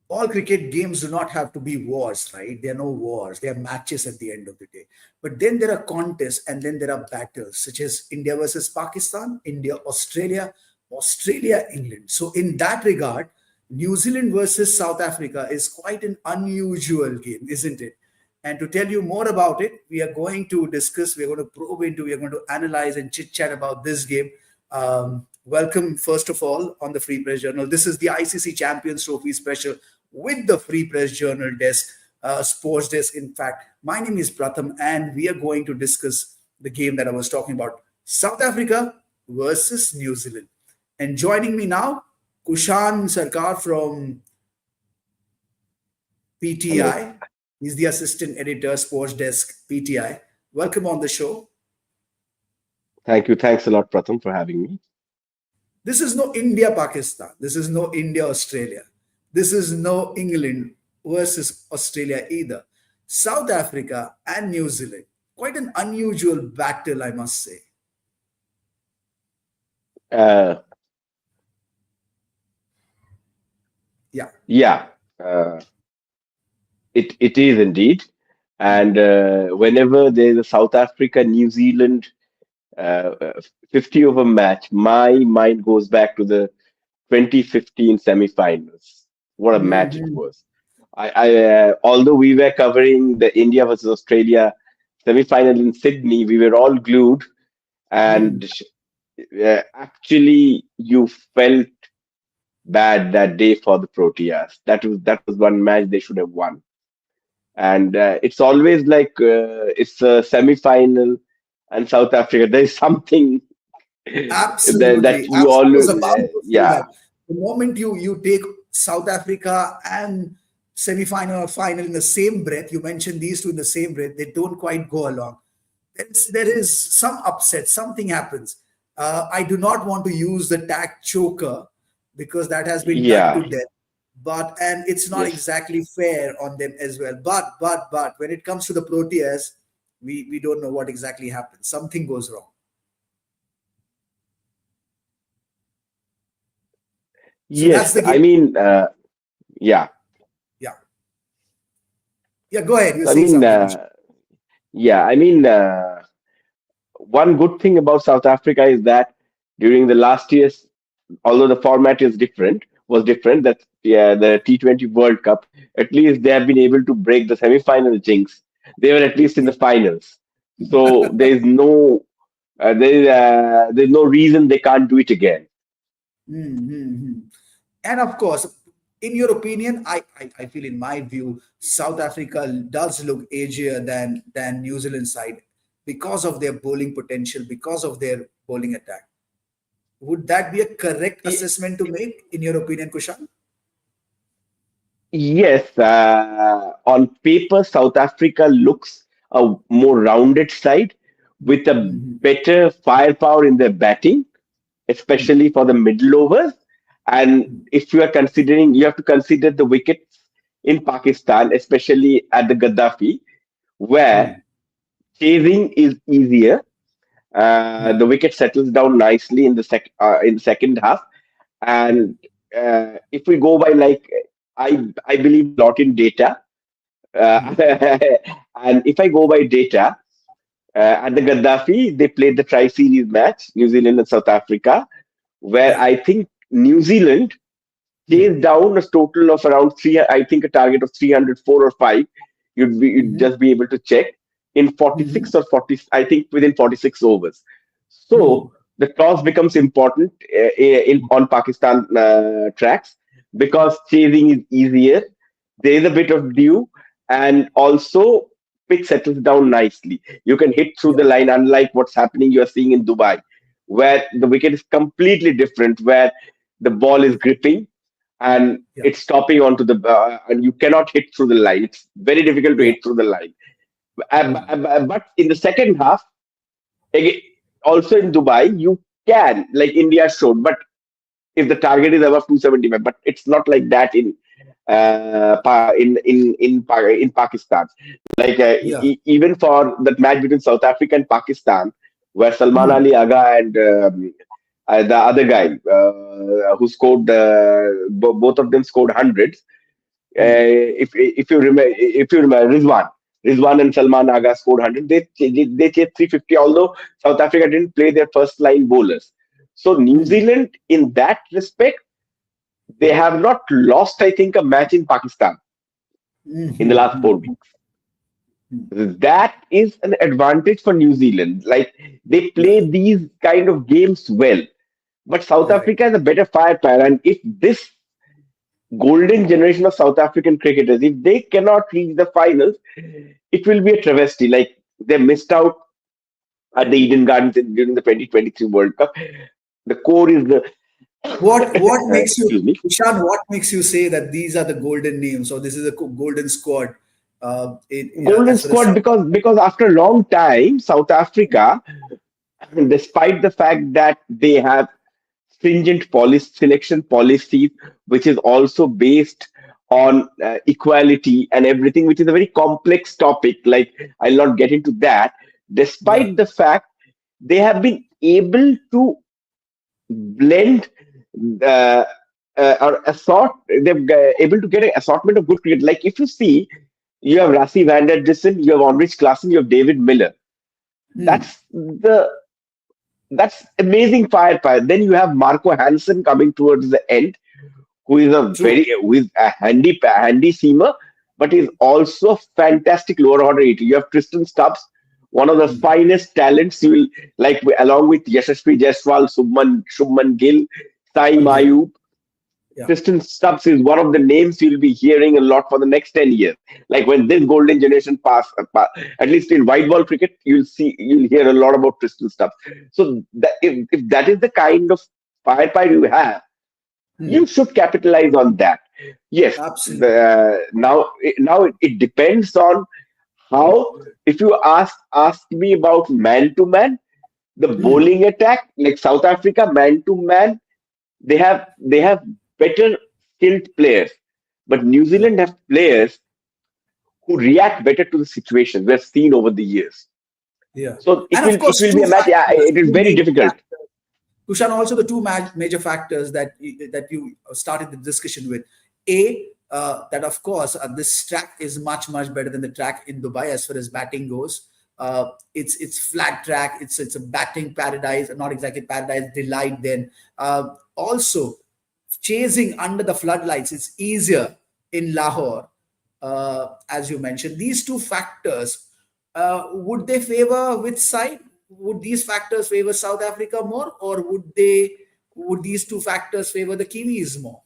all cricket games do not have to be wars, right? There are no wars. They are matches at the end of the day. But then there are contests and then there are battles, such as India versus Pakistan, India, Australia, Australia, England. So in that regard, New Zealand versus South Africa is quite an unusual game, isn't it? And to tell you more about it, we are going to discuss, we are going to probe into, we are going to analyze and chit chat about this game. Welcome, first of all, on the Free Press Journal. This is the ICC Champions Trophy special with the Free Press Journal desk, sports desk. In fact, my name is Pratham, and we are going to discuss the game that I was talking about, South Africa versus New Zealand. And joining me now, Kushan Sarkar from Hello. PTI. He's the assistant editor, sports desk, PTI. Welcome on the show. Thank you. Thanks a lot, Pratham, for having me. This is no India Pakistan. This is no India Australia. This is no England versus Australia either. South Africa and New Zealand. Quite an unusual battle, I must say. Uh, Yeah. yeah, uh, it is indeed. And whenever there's a South Africa New Zealand 50 over match, my mind goes back to the 2015 semifinals. What a match it Mhm. was! Although we were covering the India versus Australia semifinal in Sydney, we were all glued, and Mhm. actually, you felt bad that day for the Proteas. That was one match they should have won. And it's always like it's a semi-final and South Africa. There's something that Absolutely. you I all, was about to say yeah, that. The moment you take South Africa and semi-final or final in the same breath, you mentioned these two in the same breath, they don't quite go along. There is some upset, something happens. I do not want to use the tag choker because that has been done yeah, to death. But and it's not yes, exactly fair on them as well. But when it comes to the Proteas, we don't know what exactly happens. Something goes wrong. So that's yes. the I game. mean, yeah. Yeah. Yeah, go ahead. You're I saying mean, something, Kush. yeah. I mean, one good thing about South Africa is that during the last years, although the format is different, was different. That yeah, the T20 World Cup. At least they have been able to break the semi-final jinx. They were at least in Yeah. the finals. So there's no reason they can't do it again. Mm-hmm. And of course, in your opinion, I feel in my view, South Africa does look edgier than New Zealand side because of their bowling potential, because of their bowling attack. Would that be a correct Y- assessment to make, in your opinion, Kushan? Yes, on paper, South Africa looks a more rounded side with a Mm-hmm. better firepower in their batting, especially for the middle overs. And if you are considering, you have to consider the wickets in Pakistan, especially at the Gaddafi, where chasing is easier. The wicket settles down nicely in the second half, and if we go by like I believe a lot in data, uh, and if I go by data, at the Gaddafi they played the tri-series match, New Zealand and South Africa, where Yeah. I think New Zealand chased down a total of around three. I think a target of 304 or five. You'd Mm-hmm. just be able to check in 46 or 40. I think within 46 overs. So the toss becomes important in on Pakistan tracks because chasing is easier. There is a bit of dew, and also pitch settles down nicely. You can hit through Yeah. the line, unlike what's happening you are seeing in Dubai, where the wicket is completely different, where the ball is gripping and Yeah. it's stopping onto the and you cannot hit through the line. It's very difficult to Yeah. hit through the line. But in the second half, again, also in Dubai, you can, like India showed, but if the target is above 275, but it's not like that in Pakistan. Like Yeah. even for that match between South Africa and Pakistan, where Salman Ali Agha and the other guy who scored both of them scored hundreds. mm, If you remember Rizwan and Salman Aga scored 100. They chased 350. Although South Africa didn't play their first line bowlers, so New mm, Zealand in that respect they have not lost, I think, a match in Pakistan mm, in the mm, last mm, 4 weeks. mm. That is an advantage for New Zealand. Like they Yeah, play these kind of games well. But South right. Africa is a better firepower. And if this golden generation of South African cricketers, if they cannot reach the finals, it will be a travesty. Like they missed out at the Eden Gardens during the 2023 World Cup. The core is the What makes you, excuse me, Ishan? What makes you say that these are the golden names or this is a golden squad? golden As far as squad South because after a long time, South Africa, despite the fact that they have stringent policy selection policies, which is also based on equality and everything, which is a very complex topic. Like I'll not get into that. yeah, Despite the fact they have been able to blend uh, or assort, they're able to get an assortment of good cricket. Like if you see, you have Rassi van der Dussen, you have Onrich Klaassen, you have David Miller. mm, That's amazing firepower. Then you have Marco Hansen coming towards the end, true. who is a handy seamer, but is also a fantastic lower order hitter. You have Tristan Stubbs, one of the Mm, finest talents you will like, along with Yashasvi Jaiswal, Shubman Gill, Sai yeah, Mayub. yeah, Tristan Stubbs is one of the names you'll be hearing a lot for the next 10 years. Like when this golden generation at least in white ball cricket, you'll hear a lot about Tristan Stubbs. So if that is the kind of firepower you have, you mm, should capitalize on that. Yes, absolutely. now it depends on how. If you ask me about man to man, the Mm, bowling attack, like South Africa, man to man, they have better skilled players, but New yeah, Zealand have players who react better to the situation. We've seen over the years. yeah, So and of it course, will be two a match. Yeah, factors, it is two very major difficult. factors. Kushan, also the two major factors that you started the discussion with. That of course this track is much better than the track in Dubai as far as batting goes. It's flat track. It's a batting paradise, not exactly paradise delight. Then also chasing under the floodlights. It's easier in Lahore, as you mentioned. These two factors, would they favor which side? Would these factors favor South Africa more, or would these two factors favor the Kiwis more?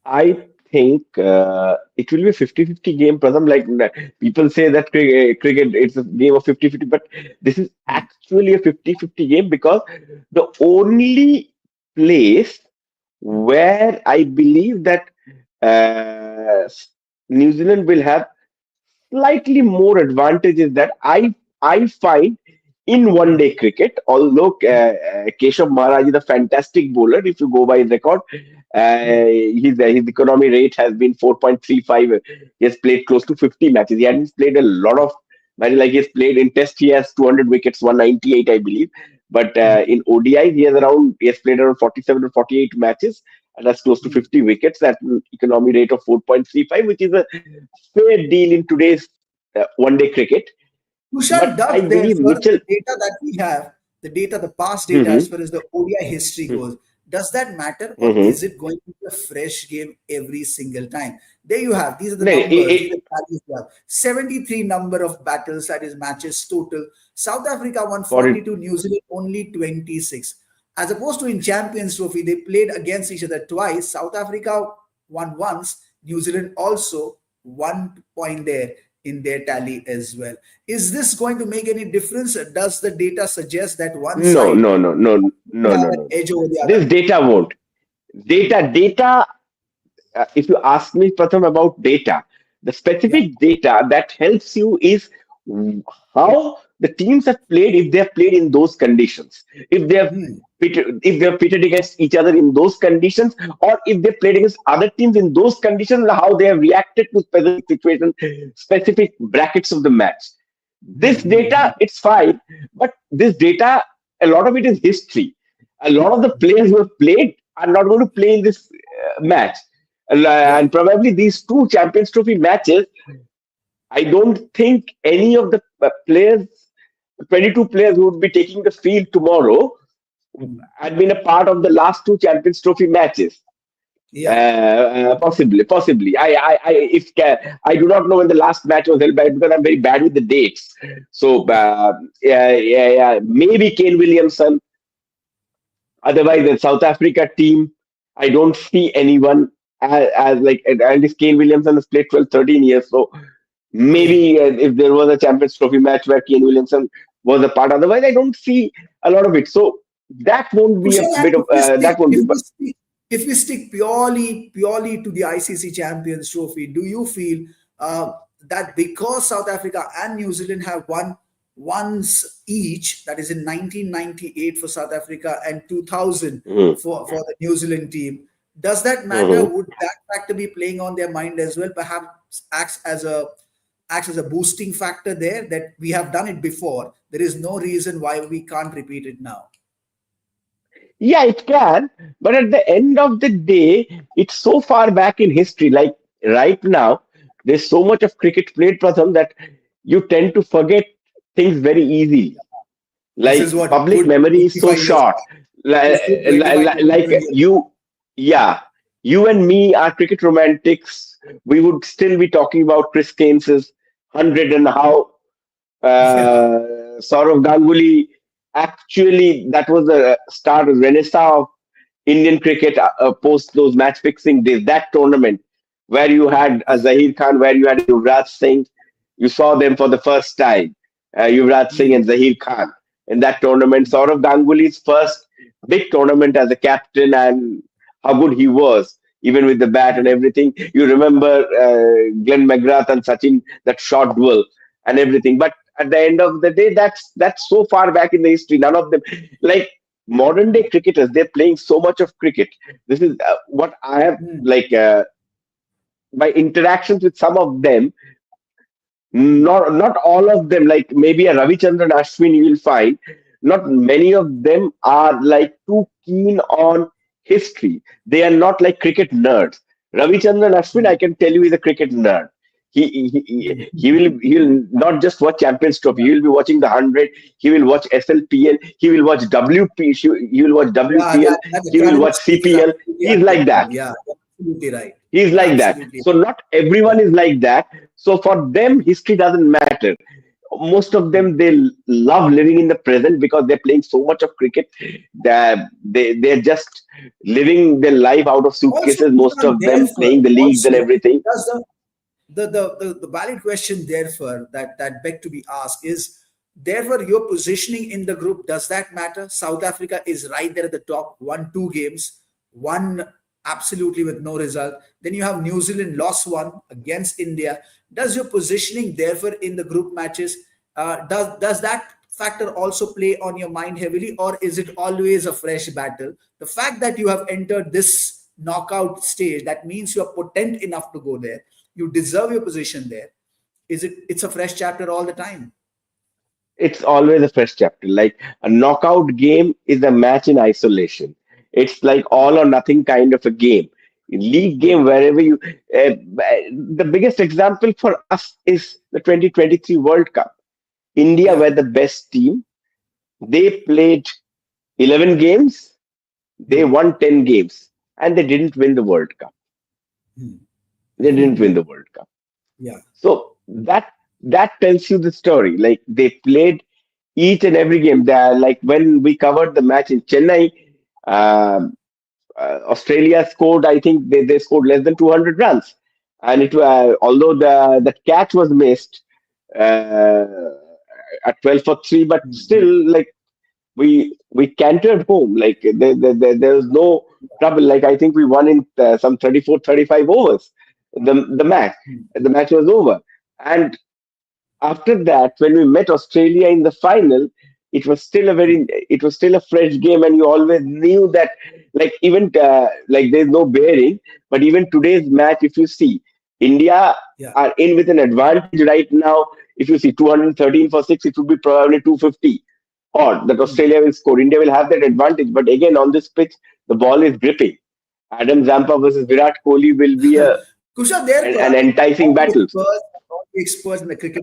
I think it will be a 50-50 game, Pratham. Like people say that cricket it's a game of 50-50, but this is Hmm, actually a 50-50 game because the only place hmm, where I believe that uh, New Zealand will have slightly more advantages that I find in one hmm, day cricket. Although Keshav Maharaj is a fantastic bowler, if you go by his record, hmm, his economy rate has been 4.35. He has played close to 50 matches. He hasn't played a lot of matches. Like he's played in Test, he has 200 wickets, 198, I believe. But hmm, in ODI, he has played around 47 or 48 matches and has close to hmm. 50 wickets at an economy rate of 4.35, which is a fair deal in today's one day cricket. Kushan, But I does believe therefore Mitchell. the data that we have, the data, the past data as Mhm, far as the ODI history goes, does that matter, or mhm. is it going to be a fresh game every single time? There you have. These are the No, numbers. These are the values you have. 73 number of battles, that is matches total. South Africa won got it. 42, New Zealand only 26. As opposed to in Champions Trophy, they played against each other twice. South Africa won once, New Zealand also 1 point there in their tally as well. Is this going to make any difference? Does the data suggest that one No, side no, no, no, will no, have no, an no. edge over the This other? data won't. Data. If you ask me, Pratham, about data, the Yeah. specific data that helps you is how the teams have played if they have played in those conditions. Hmm. If they have pitted against each other in those conditions, or if they played against other teams in those conditions, how they have reacted to specific situations, specific brackets of the match. Hmm. This Hmm. Hmm. data, it's fine, but this data, a lot of it is history. A lot of the players who have played are not going to play in this match. Yeah. And probably these two Champions Trophy matches, I don't think any of the players, 22 players who would be taking the field tomorrow, Mm. had been a part of the last two Champions Trophy matches. Yeah. Possibly. I do not know when the last match was held by because I'm very bad with the dates. So Yeah. yeah. Maybe Kane Williamson. Otherwise, the South Africa team, I don't see anyone as like, and this Kane Williamson has played 12, 13 years. So Yeah. maybe if there was a Champions Trophy match where Kane Williamson was a part, otherwise I don't see a lot of it. So that won't be a Kushan, and bit of that won't be. But if we stick purely to the ICC Champions Trophy, do you feel that because South Africa and New Zealand have won once each, that is in 1998 for South Africa and 2000 mm, for the New Zealand team, does that matter? mhm. Would that factor be playing on their mind as well? Perhaps acts as a boosting factor there, that we have done it before. There is no reason why we can't repeat it now. Yeah, it can. But at the end of the day, it's so far back in history. Like right now, there's so much of cricket played, Pratham, that you tend to forget things very easily. This is Like what public good memory is so 25 years short. back. Like, This good 25, 27 like years back. you, yeah, you and me are cricket romantics. We would still be talking about Chris Gaines's 100 and how Yeah. Saurav Ganguly, actually, that was the start of renaissance of Indian cricket post those match fixing days. That tournament where you had a Yeah. Zahir Khan, where you had Yuvraj Singh, you saw them for the first time, Yuvraj Singh Hmm. and Zahir Khan in that tournament. Saurav Ganguly's first big tournament as a captain, and how good he was, even with the bat and everything. You remember Glenn McGrath and Sachin, that short duel and everything. But at the end of the day, that's so far back in the history. None of them, like modern day cricketers, they're playing so much of cricket. This is what I have Hmm. like my interactions with some of them. Hmm. Not all of them. Like maybe a Ravichandran Ashwin, you will find not many of them are like too keen on history. They are not like cricket nerds. Ravichandran Ashwin, Hmm. I can tell you, is a cricket nerd. He will not just watch Champions Trophy. Yeah. He will be watching the 100. He will watch SLPL. He will watch WP. He will watch Yeah, WPL. that He will academic watch space is CPL. absolutely He's unfair like to him. that. Yeah, you're absolutely right. He's You're like that. absolutely So not everyone right. is like that. So for them, history doesn't matter. Most of Hmm. them, they love living in the present because they're playing so much of cricket that they're just living their life out of Also, suitcases. Most Kushan, of them therefore, playing the leagues and also, everything. does the valid question therefore that beg to be asked is, therefore your positioning in the group, does that matter? South Africa is right there at the top, won two games, one absolutely with no result. Then you have New Zealand lost one against India. Does your positioning therefore in the group matches, does that factor also play on your mind heavily, or is it always a fresh battle? The fact that you have entered this knockout stage, that means you are potent enough to go there, you deserve your position there. It's a fresh chapter all the time? It's always a fresh chapter. Like a knockout game is a match in isolation. It's like all or nothing kind of a game. League Yeah. game, wherever you. The biggest example for us is the 2023 World Cup. India Yeah. were the best team. They played 11 games, they Hmm. won 10 games, and they didn't win the World Cup. They didn't win Hmm. the World Cup. Yeah. So that tells you the story. Like they played each and every game. They are like when we covered the match in Chennai, um, Australia scored. I think they scored less than 200 runs, and it although the catch was missed uh, at 12 for three, but Hmm. still like we cantered home. Like there was no trouble. Like I think we won in some 34, 35 overs. The match Hmm. the match was over, and after that, when we met Australia in the final, it was still a fresh game, and you always knew that, like even like there's no bearing, but even today's match, if you see, India Yeah. are in with an advantage right now. If you see 213 for six, it would be probably 250 odd that Hmm. Australia will score. India will have that advantage, but again on this pitch, the ball is gripping. Adam Zampa versus Virat Kohli will be Kusha, therefore, an I mean, enticing battle. all the experts in the cricket,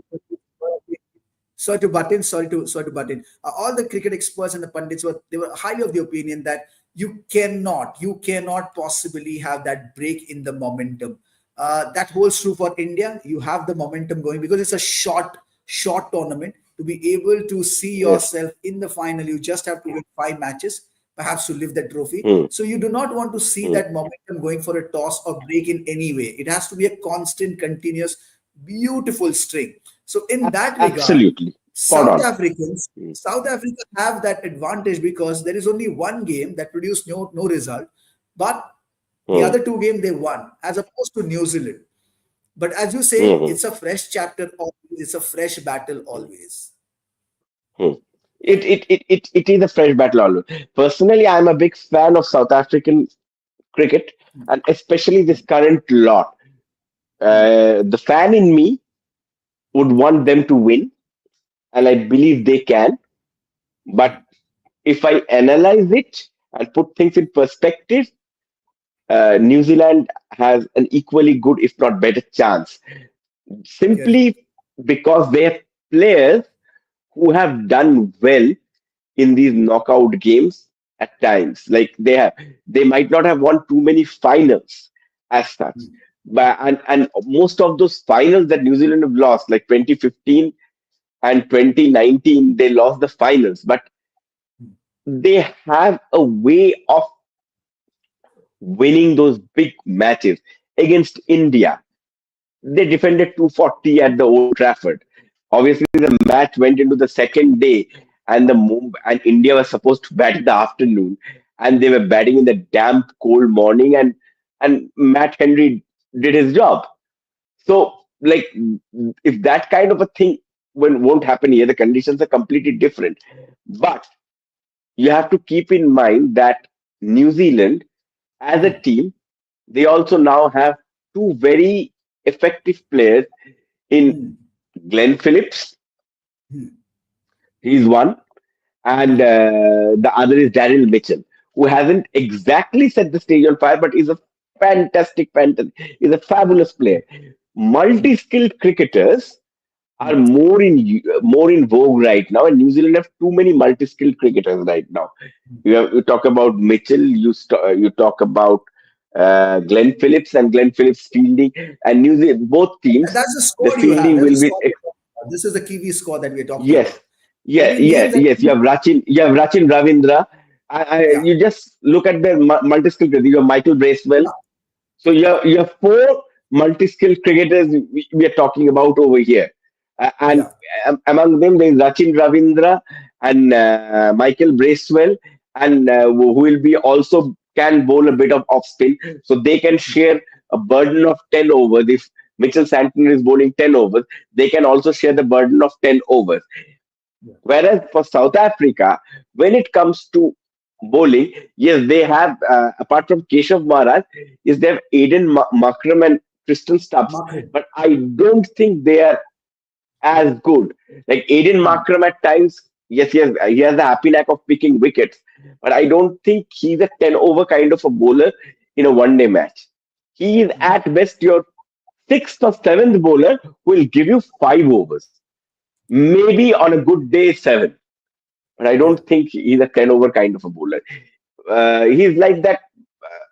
sorry to butt in, sorry to butt in. All the cricket experts and the pundits were highly of the opinion that you cannot possibly have that break in the momentum. That holds true for India. You have the momentum going because it's a short tournament. To be able to see Yes. yourself in the final, you just have to win 5 matches, perhaps to lift the trophy. Hmm. So you do not want to see Hmm. that momentum going for a toss or break in any way. It has to be a constant, continuous, beautiful string. So in that regard, Absolutely. Spot South on. Africans, Hmm. South Africa have that advantage because there is only one game that produced no result, but the Hmm. other two games they won, as opposed to New Zealand. But as you say, Hmm. it's a fresh chapter always, it's a fresh battle Hmm. always. Hmm. It is a fresh battle always. Personally, I'm a big fan of South African cricket and especially this current lot. The fan in me would want them to win, and I believe they can. But if I analyze it and put things in perspective, New Zealand has an equally good, if not better, chance. Correct. Simply because they have players who have done well in these knockout games at times. Like they might not have won too many finals as such, but and most of those finals that New Zealand have lost, like 2015 and 2019, they lost the finals, but they have a way of winning those big matches against India. They defended 240 at the Old Trafford. Obviously, the match went into the second day, and and India was supposed to bat in the afternoon, and they were batting in the damp, cold morning, and Matt Henry did his job. So, like, if that kind of a thing won't happen here, the conditions are completely different. But you have to keep in mind that New Zealand, as a team, they also now have two very effective players in Glenn Phillips. He's one, and the other is Daryl Mitchell, who hasn't exactly set the stage on fire, but is a fantastic. He's a fabulous player. Multi-skilled cricketers are more in vogue right now, and New Zealand have too many multi-skilled cricketers right now. You talk about Mitchell, you talk about Glenn Phillips and Glenn Phillips fielding, and New Zealand both teams, That's the the score you have. fielding That's the will be score we're talking about. This is the Kiwi score that we're talking yes, about. Every game that yes. You have Rachin Ravindra. yeah, You just look at their multi-skill cricket. You have Michael Bracewell. yeah, So you have four multi-skilled cricketers we are talking about over here, and yeah. among them there is Rachin Ravindra and Michael Bracewell, and who will be also can bowl a bit of off spin, so they can share a burden of 10 overs. If Mitchell Santner is bowling 10 overs, they can also share the burden of 10 overs. Whereas for South Africa, when it comes to bowling, yes, they have apart from Keshav Maharaj, yes, they have Aiden Makram and Tristan Stubbs, Mark. but I don't think they are as good. Like Aiden Makram at times, yes, he has the happy knack of picking wickets, but I don't think he's a 10 over kind of a bowler in a one-day match. He is at best your sixth or seventh bowler who will give you 5 overs. Maybe on a good day, seven. But I Yeah. don't think he's a 10 over kind of a bowler. He's like that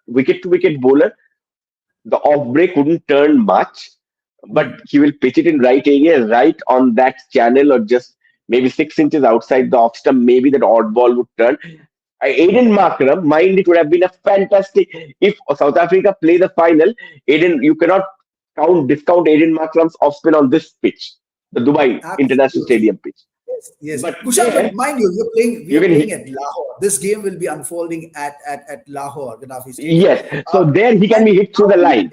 wicket to wicket bowler. The off break wouldn't turn much, but he will pitch it in right area, right on that channel, or just maybe 6 inches outside the off stump. Maybe that odd ball would turn. Aiden Markram, mind it would have been a fantastic if South Africa play the final. Aiden, you cannot discount Aiden Markram's off spin on this pitch, the Dubai International Absolutely. Stadium pitch. Yes, yes. But Kushal, but there, mind you, we you are can playing at Lahore. This game will be unfolding at Lahore, Gaddafi Stadium. yes. Uh, So there he can and be hit through the line.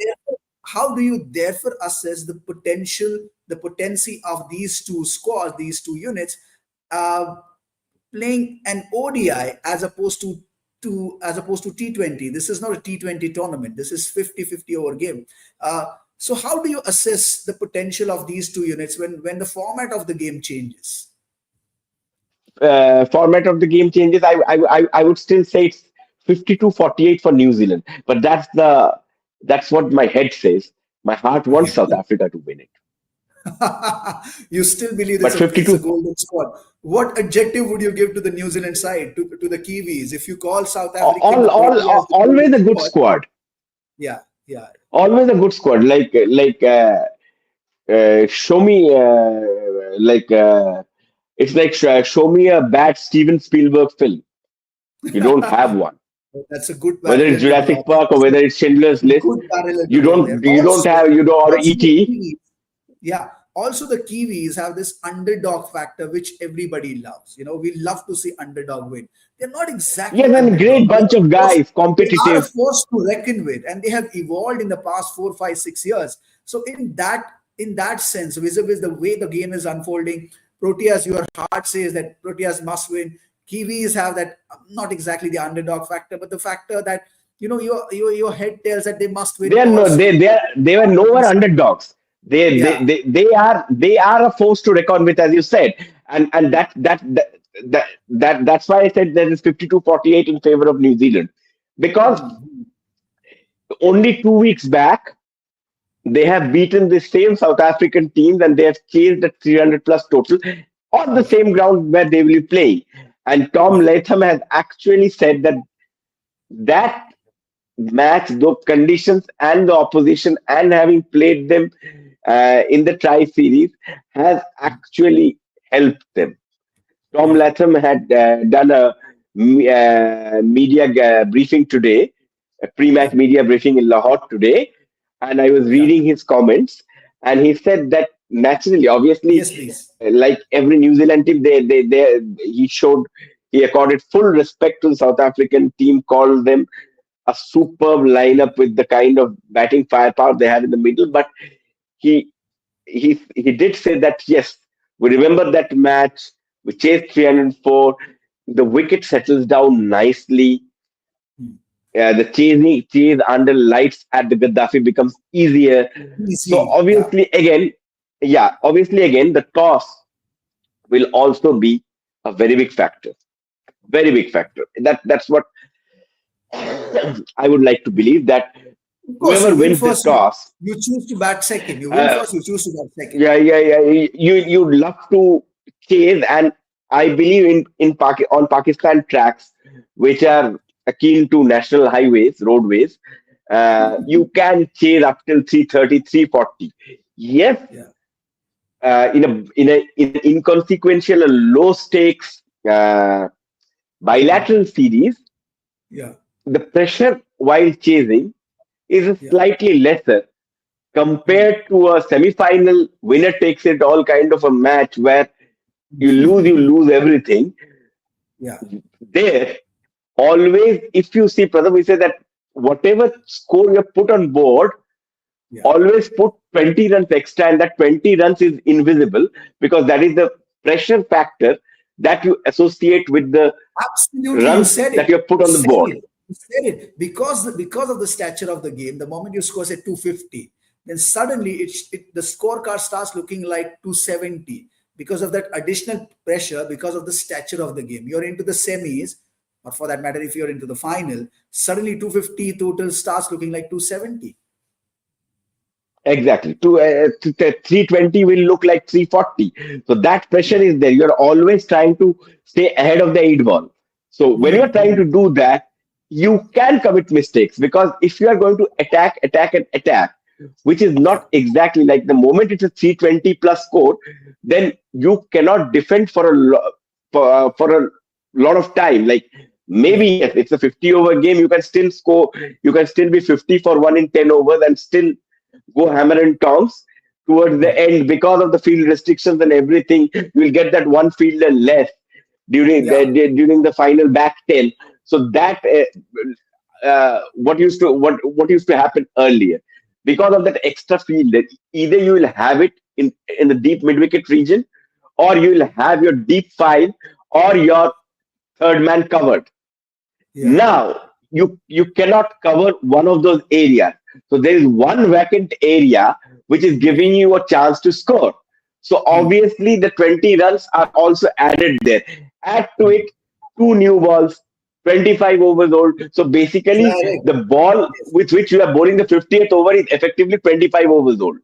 how do you therefore assess the potential, the potency of these two squads, these two units, uh, playing an ODI as opposed to T20? This is not a T20 tournament. This is 50-50 over game. So how do you assess the potential of these two units when the format of the game changes? Format of the game changes. I would still say it's 52-48 for New Zealand. But that's what my head says. My heart wants South Africa to win it. You still believe But it's a 52, golden squad. What adjective would you give to the New Zealand side, to the Kiwis, if you call South African, the Proteas, the always golden a good squad? squad. Yeah, yeah. Always a good squad. Show me it's like show me a bad Steven Spielberg film. You don't have one. That's a good Whether it's parallel to draw. Jurassic Park or whether it's Schindler's List, Good parallel to draw there. you don't have or Also the ET. Kiwis, yeah. Also, the Kiwis have this underdog factor, which everybody loves. We love to see underdog win. They're not exactly Yes, and great underdog. bunch of guys, They are a competitive. force to reckon with, and they have evolved in the past 4, 5, 6 years. So, in that sense, vis-a-vis the way the game is unfolding, Proteas, your heart says that Proteas must win. Kiwis have that, not exactly the underdog factor, but the factor that your head tells that they must win They are no, also. they were nowhere underdogs. Yeah. They are a force to reckon with, as you said, and that's why I said there is 52-48 in favor of New Zealand, because Mhm. only 2 weeks back they have beaten the same South African teams and they have chased a 300 plus total on the Yeah. same ground where they will be playing. And Tom Yeah. Latham has actually said that match, the conditions and the opposition, and having played them in the Tri Series, has actually helped them. Tom Yeah. Latham had done a media briefing today, a pre-match Yeah. media briefing in Lahore today, and I was Yeah. reading his comments, and he said that naturally, obviously, Yes, please. like every New Zealand team, he accorded full respect to the South African team, called them a superb lineup with the kind of batting firepower they have in the middle, but he he did say that yes, we remember that match. We chased 304. The wicket settles down nicely. Hmm. The chase under lights at the Gaddafi becomes easier. So Easy. Yeah. obviously again, the toss will also be a very big factor. Very big factor. That's what I would like to believe, that Of course, whoever you win wins the first. You, toss, you choose to bat second. You win uh, first. You choose to bat second. yeah. You'd love to chase, and I believe on Pakistan tracks, which are akin to national highways, roadways. You can chase up till 330, 340. Yes, Yeah. in an inconsequential, low stakes Hmm. bilateral series, Yeah. the pressure while chasing is Yeah. slightly lesser Hmm. compared to a semi-final winner takes it all kind of a match where you lose everything. Yeah. There, always, if you see, Pradhan, we say that whatever score you put on board, Yeah. always put 20 runs extra, and that 20 runs is invisible because that is the pressure factor that you associate with the Absolutely, you runs said that it. you have put You on the said board. it. You said it because of the stature of the game. The moment you score say 250, then suddenly the scorecard starts looking like 270 because of that additional pressure, because of the stature of the game. You're into the semis, or for that matter, if you're into the final, suddenly 250 total starts looking like 270. Exactly. 320 will look like 340. So that pressure Yeah. is there. You're always trying to stay ahead of the eight ball. So when you're trying Mhm. to do that, you can commit mistakes, because if you are going to and attack, which is Yeah. not exactly like the moment it's a 320 plus score, then you cannot defend for a lot of time. Like maybe Yeah. yes, it's a 50 over game. You can still score. You can still be 50 for 1 in 10 overs and still go hammer and tongs towards the Yeah. end because of the field restrictions and everything. You will get that one fielder less Yeah. during the final back 10. So that what used to happen earlier, because of that extra fielder, either you will have it in the deep mid wicket region, or you will have your deep five or your third man covered. Yeah. Now you cannot cover one of those areas. So there is one vacant area which is Yeah. giving you a chance to score. So Hmm. obviously the 20 runs are also added there. Add to Hmm. it two new balls. 25 overs old. So basically, Correct. the ball Yes. with which you are bowling the 50th over is effectively 25 overs old.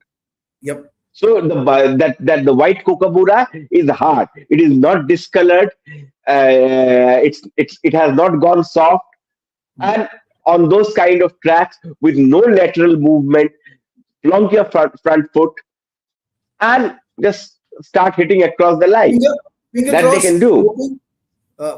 Yep. So that the white kookaburra is hard. It is not discolored. It has not gone soft. Hmm. And on those kind of tracks with no lateral movement, plonk your front foot and just start hitting across the line. Finger, finger That they can cross, do. hoping,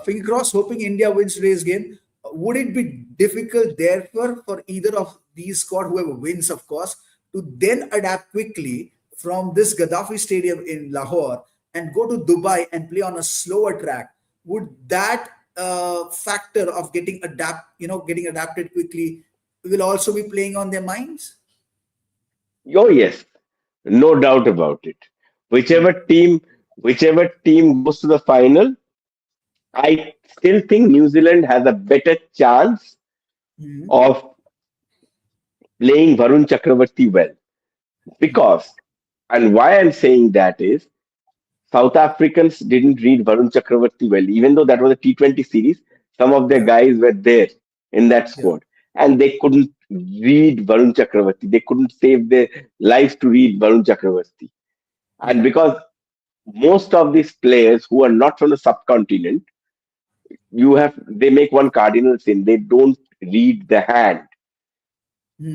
finger cross, hoping India wins today's game. Would it be difficult, therefore, for either of these squad, whoever wins, of course, to then adapt quickly from this Gaddafi Stadium in Lahore and go to Dubai and play on a slower track? Would that factor of getting adapted quickly, will also be playing on their minds? Oh yes, no doubt about it. Whichever Hmm. team, whichever team goes to the final, I still think New Zealand has a better chance Hmm. of playing Varun Chakravarti well. Because, and why I'm saying that is, South Africans didn't read Varun Chakravarti well, even though that was a T20 series. Some of their Yeah, guys were there in that yeah. squad, and they couldn't read Varun Chakravarti. They couldn't save their lives to read Varun Chakravarti. And Hmm. because most of these players who are not from the subcontinent, they make one cardinal sin. They don't read the hand.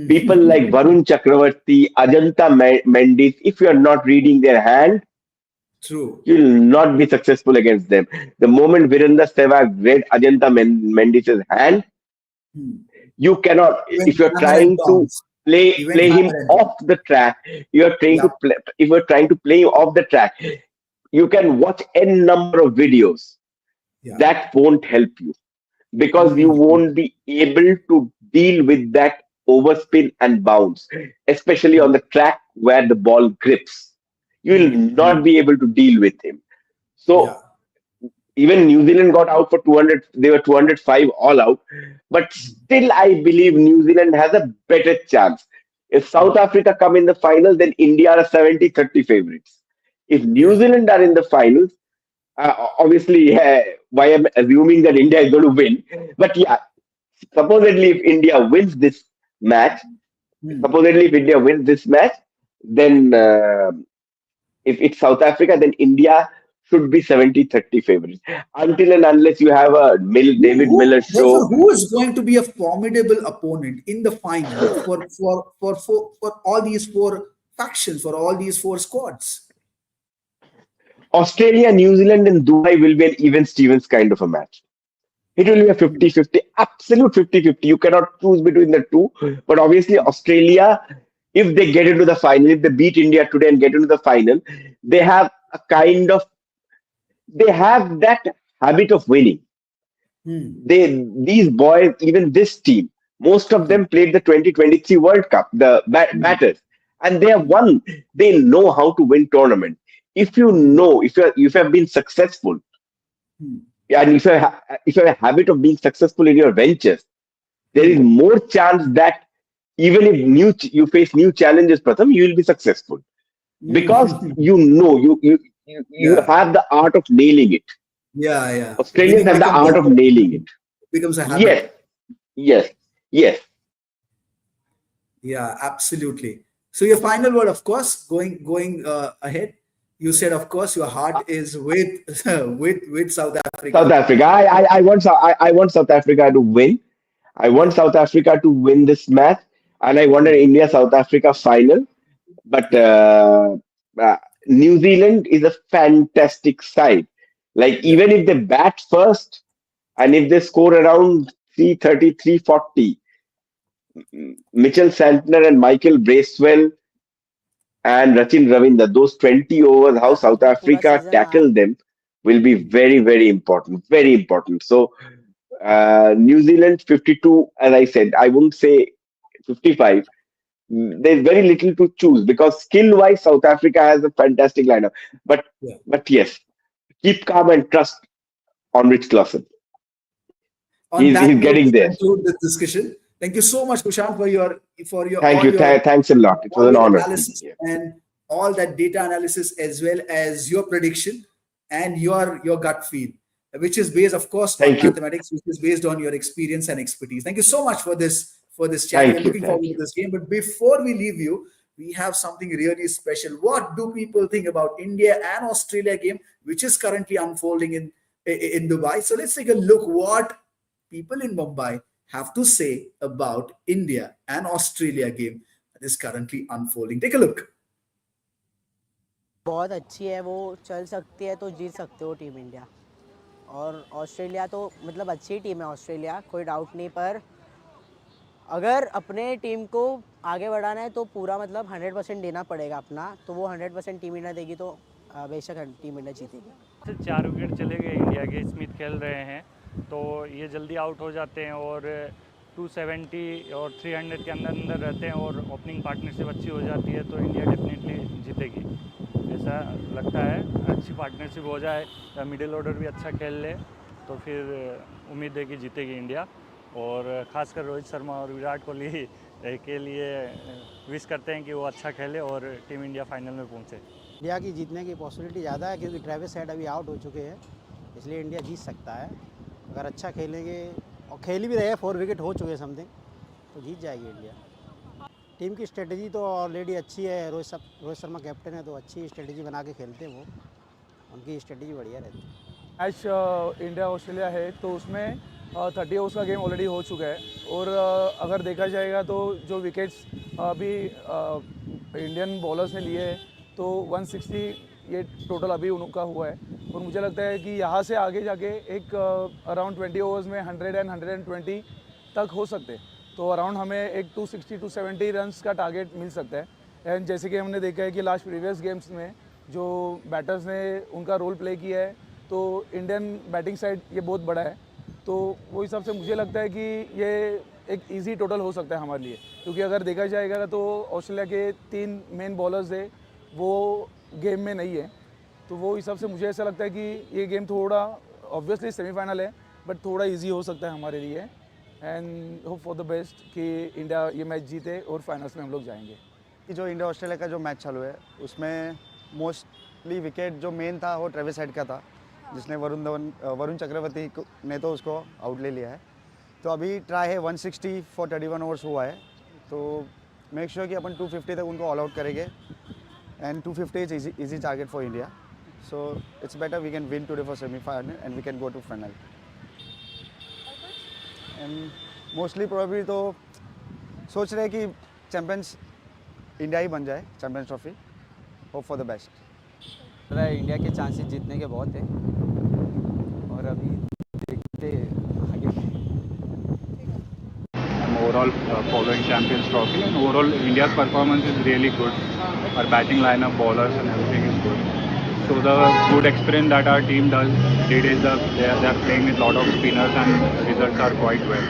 People like Hmm. Varun Chakravarti, Ajanta Mendes, if you are not reading their hand, True. you will not be successful against them. The moment Virendra Sehwag read Ajanta Mendes' hand, Hmm. you cannot. He went If you're hammer and trying to tongs. He went play him hammer and tongs. off the track, you are trying Yeah. to play. If you're trying to play him off the track, you can watch n number of videos. Yeah. That won't help you because you Hmm. won't be able to deal with that overspin and bounce, especially Hmm. on the track where the ball grips. You will Hmm. Hmm. not be able to deal with him. Yeah. So even New Zealand got out for 200, they were 205 all out. But still, I believe New Zealand has a better chance. If South Hmm. Africa come in the final, then India are 70-30 favorites. If New Yeah. Zealand are in the finals, obviously, why I'm assuming that India is going to win. But yeah, supposedly, if India wins this match, Hmm. supposedly if India wins this match, then if it's South Africa, then India should be 70-30 favorites. Until and unless you have a David Miller Therefore, show. who is going to be a formidable opponent in the final for all these four factions, for all these four squads? Australia, New Zealand, and Dubai will be an even Stevens kind of a match. It will be a Hmm. 50-50, absolute 50-50. You cannot choose between the two. But obviously, Australia, if they get into the final, if they beat India today and get into the final, they have a kind of, they have that habit of winning. Hmm. These boys, even this team, most of Hmm. them played the 2023 World Cup, the Hmm. batters, and they have Hmm. won. They know how to win tournament. If you Hmm. know, if you have been successful, Hmm. and if you have a habit of being successful in your ventures, there is Hmm. more chance that even if you face new challenges, Pratham, you will be successful because Hmm. you know you Yeah. have the art of nailing it. Yeah. Yeah. Australians Winning have the becomes a art of habit. nailing it. Becomes a habit. Yes, yes, yes. Yeah, absolutely. So your final word, of course, going ahead. You said, of course, your heart is with with South South Africa. Africa. I want South Africa to win. I want Yeah, South Africa to win this match, and I want an mm, India South Africa final. But yeah, uh, New Zealand is a fantastic side. Like yeah, even if they bat first, and if they score around 330, 340, Mitchell Santner and Michael Bracewell and Rachin Ravindra, those 20 overs, how South मतलब पूरा Africa season tackle them will be mm, very, very important. Very important. So New Zealand 52, as I said, I wouldn't say 55. There's very little to choose because skill-wise, South Africa has a fantastic lineup. But yeah. but yes, keep calm and trust on Rich Clausen. On He's that note, getting we there. conclude this discussion. Thank you so much, Kushal, for your Thank you. Thanks a lot. It was all an your honor to be analysis here. and all that data analysis, as well as your prediction and your gut feel. which is based, of course, on Thank you. mathematics, which is based on your experience and expertise. Thank you so much for this chat. We're Thank you. looking forward Thank to you. this game. But before we leave you, we have something really special. What do people think about India and Australia game, which is currently unfolding in Dubai? So let's take a look what people in Mumbai have to say about India and Australia game that is currently unfolding. Take a look. बहुत अच्छी है, वो चल सकती है तो जीत सकते हो टीम इंडिया। और ऑस्ट्रेलिया तो मतलब अच्छी टीम है ऑस्ट्रेलिया, कोई डाउट नहीं, पर अगर अपने टीम को आगे बढ़ाना है तो पूरा मतलब 100% देना पड़ेगा अपना, तो वो 100% टीम इंडिया देगी तो बेशक टीम इंडिया जीतेगी। 4 विकेट चले गए इंडिया के, स्मिथ खेल रहे हैं तो ये जल्दी आउट हो जाते हैं और 270 और 300 के अंदर अंदर रहते हैं और ओपनिंग पार्टनरशिप अच्छी हो जाती है तो इंडिया डेफिनेटली जीतेगी, ऐसा लगता है। अच्छी पार्टनरशिप हो जाए, मिडिल ऑर्डर भी अच्छा खेल ले तो फिर उम्मीद है कि जीतेगी इंडिया। और ख़ासकर रोहित शर्मा और विराट कोहली के लिए विश करते हैं कि वो अच्छा खेले और टीम इंडिया फाइनल में पहुंचे। इंडिया की जीतने की पॉसिबिलिटी ज़्यादा है क्योंकि ट्रेविस हेड अभी आउट हो चुके हैं, इसलिए इंडिया जीत सकता है अगर अच्छा खेलेंगे, और खेल भी रहे, 4 विकेट हो चुके समथिंग, तो जीत जाएगी इंडिया। टीम की स्ट्रेटजी तो ऑलरेडी अच्छी है, रोहित शर्मा कैप्टन है तो अच्छी स्ट्रेटजी बना के खेलते हैं वो, उनकी स्ट्रेटजी बढ़िया रहती है। मैच इंडिया ऑस्ट्रेलिया है तो उसमें 30 ओवर्स का गेम ऑलरेडी हो चुका है और अगर देखा जाएगा तो जो विकेट्स अभी इंडियन बॉलर्स ने लिए हैं तो 160 ये टोटल अभी उनका हुआ है और मुझे लगता है कि यहाँ से आगे जाके एक अराउंड 20 ओवर्स में 100 एंड 120 तक हो सकते, तो अराउंड हमें एक 260-270 रन्स का टारगेट मिल सकता है। एंड जैसे कि हमने देखा है कि लास्ट प्रीवियस गेम्स में जो बैटर्स ने उनका रोल प्ले किया है तो इंडियन बैटिंग साइड ये बहुत बड़ा है, तो वो हिसाब से मुझे लगता है कि ये एक इजी टोटल हो सकता है हमारे लिए, क्योंकि अगर देखा जाएगा तो ऑस्ट्रेलिया के 3 मेन बॉलर्स है वो गेम में नहीं है, तो वो हिसाब से मुझे ऐसा लगता है कि ये गेम थोड़ा ऑब्वियसली सेमीफाइनल है बट थोड़ा इजी हो सकता है हमारे लिए। And hope for the best कि इंडिया ये मैच जीते और फाइनल्स में हम लोग जाएंगे। जो इंडिया ऑस्ट्रेलिया का जो मैच चालू है उसमें मोस्टली विकेट जो मेन था वो ट्रेविस हेड का था, जिसने वरुण चक्रवर्ती ने तो उसको आउट ले लिया है। तो अभी ट्राई है 160 फॉर 31 ओवर्स हुआ है, तो मेक श्योर कि अपन 250 तक उनको ऑल आउट करेंगे and 250 is easy target for India, so it's better we can win today for semifinal and we can go to final. And mostly probably तो सोच रहे हैं कि चैम्पियंस इंडिया ही बन जाए, champions trophy, hope for the best. India के chances जीतने के बहुत है और अभी देखते आगे। I'm overall following Champions Trophy and overall India's performance is really good. Our batting lineup, bowlers and everything is good. So the good experience that our team did is they are playing with a lot of spinners and results are quite well.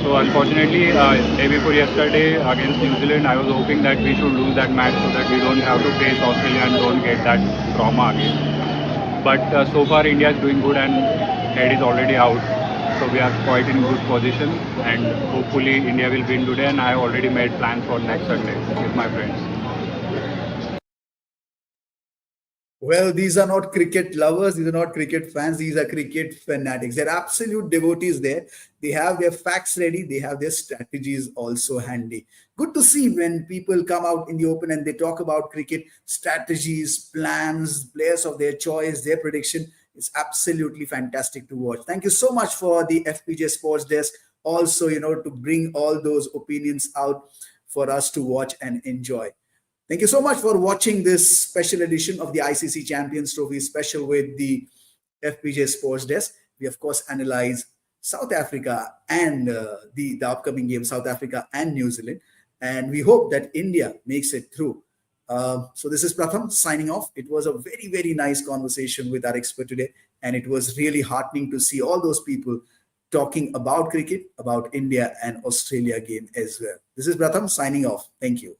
So unfortunately, day before yesterday against New Zealand, I was hoping that we should lose that match so that we don't have to face Australia and don't get that trauma again. But so far India is doing good and head is already out. So we are quite in good position and hopefully India will win today, and I have already made plans for next Sunday with my friends. Well, these are not cricket lovers, these are not cricket fans, these are cricket fanatics. They're absolute devotees there. They have their facts ready, they have their strategies also handy. Good to see when people come out in the open and they talk about cricket strategies, plans, players of their choice, their prediction. It's absolutely fantastic to watch. Thank you so much for the FPJ Sports Desk. Also, to bring all those opinions out for us to watch and enjoy. Thank you so much for watching this special edition of the ICC Champions Trophy special with the FPJ Sports Desk. We, of course, analyze South Africa and the upcoming game, South Africa and New Zealand. And we hope that India makes it through. So this is Pratham signing off. It was a very, very nice conversation with our expert today. And it was really heartening to see all those people talking about cricket, about India and Australia game as well. This is Pratham signing off. Thank you.